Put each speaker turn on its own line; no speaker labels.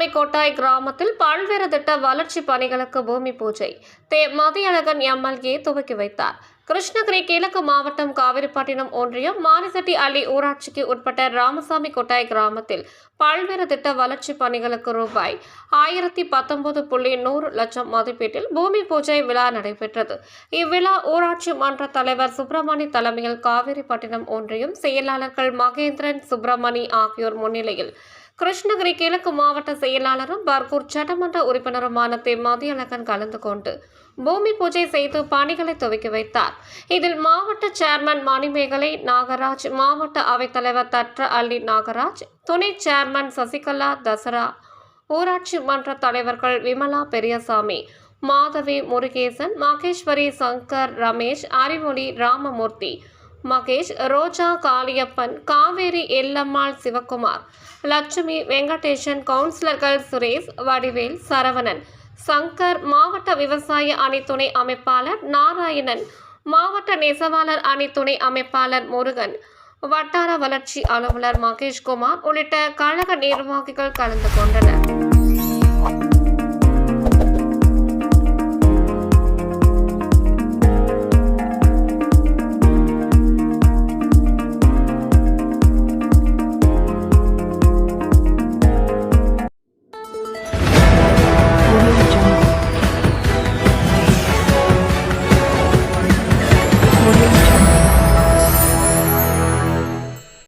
ராமசாமி கொட்டாய் கிராமத்தில் பல்வேறு திட்ட வளர்ச்சி பணிகளுக்கு பூமி பூஜை மதியழகன் எம்எல்ஏ துவக்கி வைத்தார். கிருஷ்ணகிரி கிழக்கு மாவட்டம் காவிரிப்பட்டினம் ஒன்றியம் மாரிசெட்டி அள்ளி ஊராட்சிக்கு உட்பட்ட ராமசாமி கொட்டாய் கிராமத்தில் பல்வேறு திட்ட வளர்ச்சி பணிகளுக்கு ரூபாய் 1019.100 லட்சம் மதிப்பீட்டில் பூமி பூஜை விழா நடைபெற்றது. இவ்விழா ஊராட்சி மன்ற தலைவர் சுப்பிரமணி தலைமையில் காவிரிப்பட்டினம் ஒன்றியம் செயலாளர்கள் மகேந்திரன், சுப்பிரமணி ஆகியோர் முன்னிலையில் கிருஷ்ணகிரி கிழக்கு மாவட்ட செயலாளரும் பர்கூர் சட்டமன்ற உறுப்பினருமான மதியழகன் கலந்து கொண்டு பூமி பூஜை செய்து பணிகளை துவக்கி வைத்தார். இதில் மாவட்ட சேர்மன் மணிமேகலை நாகராஜ், மாவட்ட அவைத்தலைவர் தற்ற அள்ளி நாகராஜ், துணை சேர்மன் சசிகலா தசரா, ஊராட்சி மன்ற தலைவர்கள் விமலா பெரியசாமி, மாதவி முருகேசன், மகேஸ்வரி, சங்கர், ரமேஷ், அறிவொளி, ராமமூர்த்தி, மகேஷ், ரோஜா, காளியப்பன், காவேரி, எல்லம்மாள், சிவகுமார், லட்சுமி, வெங்கடேசன், கவுன்சிலர்கள் சுரேஷ், வடிவேல், சரவணன், சங்கர், மாவட்ட விவசாய அணி துணை அமைப்பாளர் நாராயணன், மாவட்ட நெசவாளர் அணி துணை அமைப்பாளர் முருகன், வட்டார வளர்ச்சி அலுவலர் மகேஷ்குமார் உள்ளிட்ட கழக நிர்வாகிகள் கலந்து கொண்டனர்.